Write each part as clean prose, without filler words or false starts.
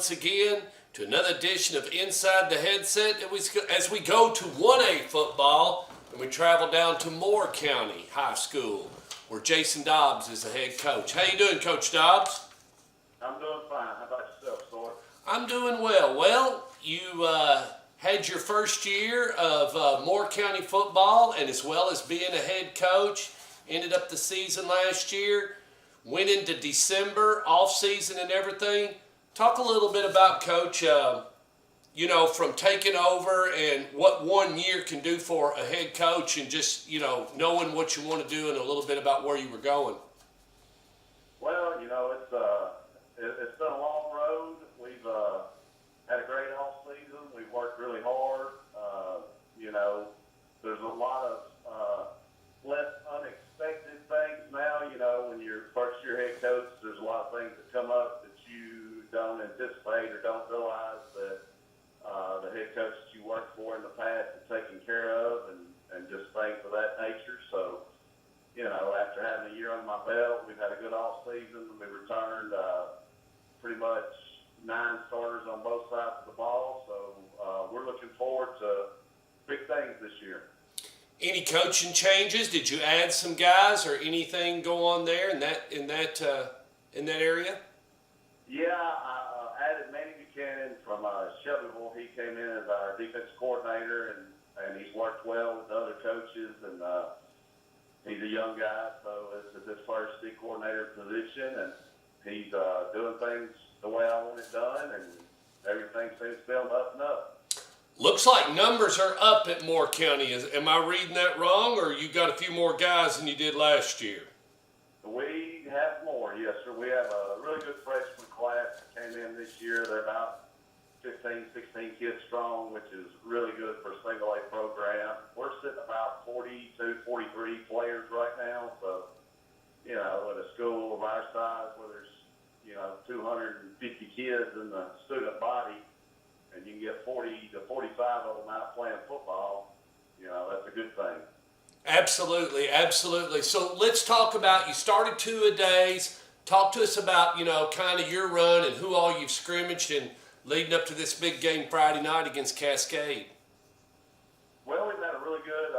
once again to another edition of Inside the Headset as we go to 1A football and we travel down to Moore County High School where Jason Dobbs is the head coach. How you doing, Coach Dobbs? I'm doing fine. How about yourself, Sawyer? I'm doing well. Well, you had your first year of Moore County football, and as well as being a head coach, ended up the season last year, went into December, off season and everything. Talk a little bit about, Coach, from taking over and what 1 year can do for a head coach and just, knowing what you want to do and a little bit about where you were going. Well, it's been a long road. We've had a great off season. We've worked really hard. There's a lot of less unexpected things now. When you're first year head coach, there's a lot of things that come up that you don't anticipate or don't realize that the head coach that you worked for in the past is taken care of and just things of that nature. So, after having a year on my belt, we've had a good off season. We returned pretty much 9 starters on both sides of the ball. So we're looking forward to big things this year. Any coaching changes? Did you add some guys or anything go on there in that area? Yeah, I added Manny Buchanan from Shelbyville. He came in as our defense coordinator, and he's worked well with the other coaches, and he's a young guy, so this is his first D coordinator position, and he's doing things the way I want it done, and everything seems to be on the up and up. Looks like numbers are up at Moore County. Am I reading that wrong, or you got a few more guys than you did last year? We have more, yes, sir. We have a really good freshman class that came in this year. They're about 15, 16 kids strong, which is really good for a single A program. We're sitting about 42, 43 players right now. So, at a school of our size where there's, 250 kids in the student body, and you can get 40 to 45 of them out playing football, that's a good thing. Absolutely, absolutely. So let's talk about, you started 2-a-days. Talk to us about, kind of your run and who all you've scrimmaged and leading up to this big game Friday night against Cascade. Well, we've had a really good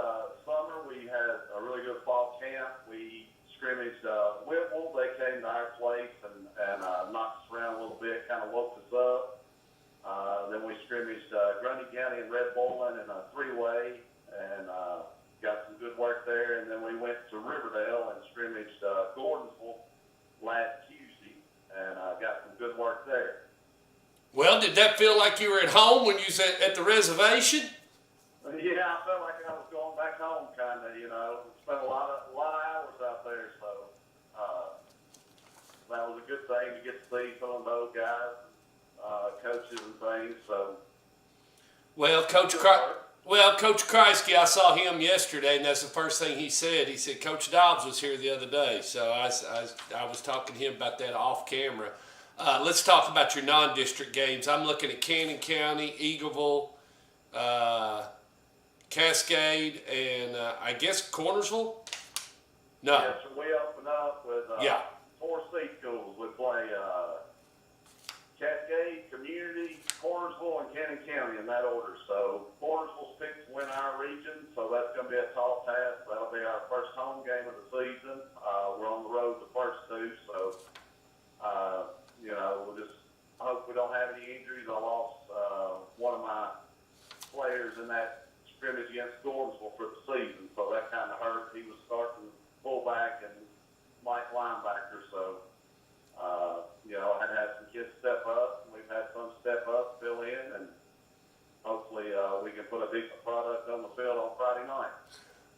summer. We had a really good fall camp. We scrimmaged Whipple. They came to our place and knocked us around a little bit, kind of woke us up. Then we scrimmaged Grundy County and Red Bowling in a 3-way and got some good work there. And then we went to Riverdale and scrimmaged Gordonsville last Tuesday and got some good work there. Well, did that feel like you were at home when you was at the reservation? Yeah, I felt like I was going back home, kind of. Spent a lot of hours out there, so that was a good thing to get to see some of those guys, coaches and things. So, Coach Kreisky, I saw him yesterday, and that's the first thing he said. He said Coach Dobbs was here the other day, so I was talking to him about that off camera. Let's talk about your non-district games. I'm looking at Cannon County, Eagleville, Cascade, and I guess Cornersville? No. Yeah, so we open up with 4 C schools. We play Cascade, Community, Cornersville, and Cannon County in that order. So Cornersville's picked to win our region, so that's going to be a tall task. That'll be our first home game of the season. We're on the road the first 2, so we'll just hope we don't have any injuries. I lost one of my players in that scrimmage against Gordonsville for the season, so that kind of hurt. He was starting fullback and Mike linebacker, so I had to have some kids step up, and we've had some step up, fill in, and hopefully we can put a decent product on the field on Friday night.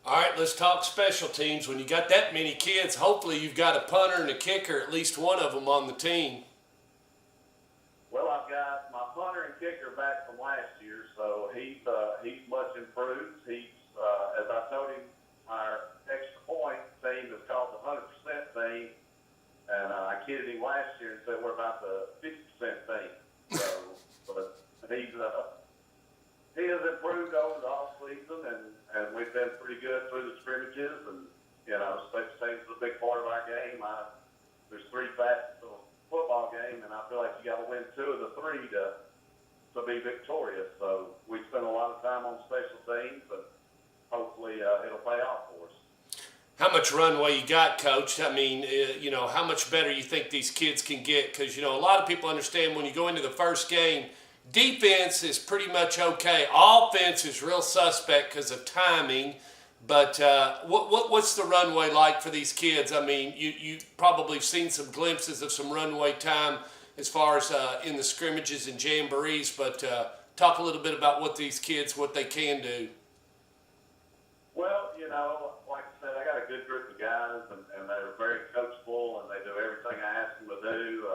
All right, let's talk special teams. When you got that many kids, hopefully you've got a punter and a kicker, at least one of them on the team. Well, I've got my punter and kicker back from last year, so he's much improved. He's, as I told him, our extra point team is called the 100% team, and I kidded him last year and said we're about the 50% team. So, but he has improved over the off season, and we've been pretty good through the scrimmages, and special teams is a big part of our game. There's 3 facets of a football game. game, and I feel like you got to win 2 of the 3 to be victorious. So we spend a lot of time on special teams, and hopefully it'll pay off for us. How much runway you got, Coach? I mean, how much better you think these kids can get? Because, a lot of people understand when you go into the first game, defense is pretty much okay. Offense is real suspect because of timing. But what's the runway like for these kids? I mean, you probably seen some glimpses of some runway time as far as in the scrimmages and jamborees. But talk a little bit about what these kids, what they can do. Well, like I said, I got a good group of guys, and they're very coachable, and they do everything I ask them to do.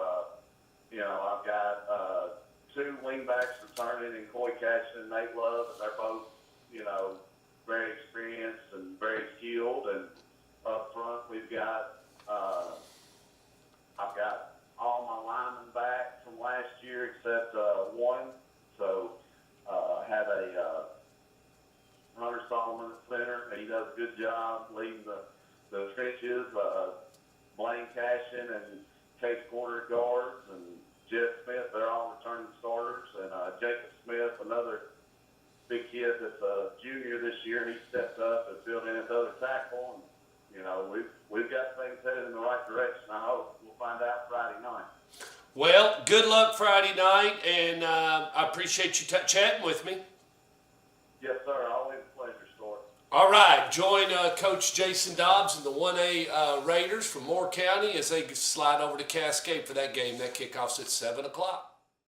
I've got 2 wingbacks returning in Coy Cashin and Nate Love, and they're both, very experienced and very skilled. And up front, we've got, I've got all my linemen back from last year except 1. So I had a Hunter Solomon at center. He does a good job leading the trenches. Blaine Cashin and Case Corner guards, and Jeff Smith, they're all returning starters. And Jacob Smith, another big kid that's a junior this year, he stepped up and filled in at the other tackle. And, we've got things headed in the right direction. I hope we'll find out Friday night. Well, good luck Friday night, and I appreciate you chatting with me. Yes, sir. Always a pleasure, Stuart. All right, join Coach Jason Dobbs and the 1A Raiders from Moore County as they slide over to Cascade for that game. That kickoff's at 7 o'clock.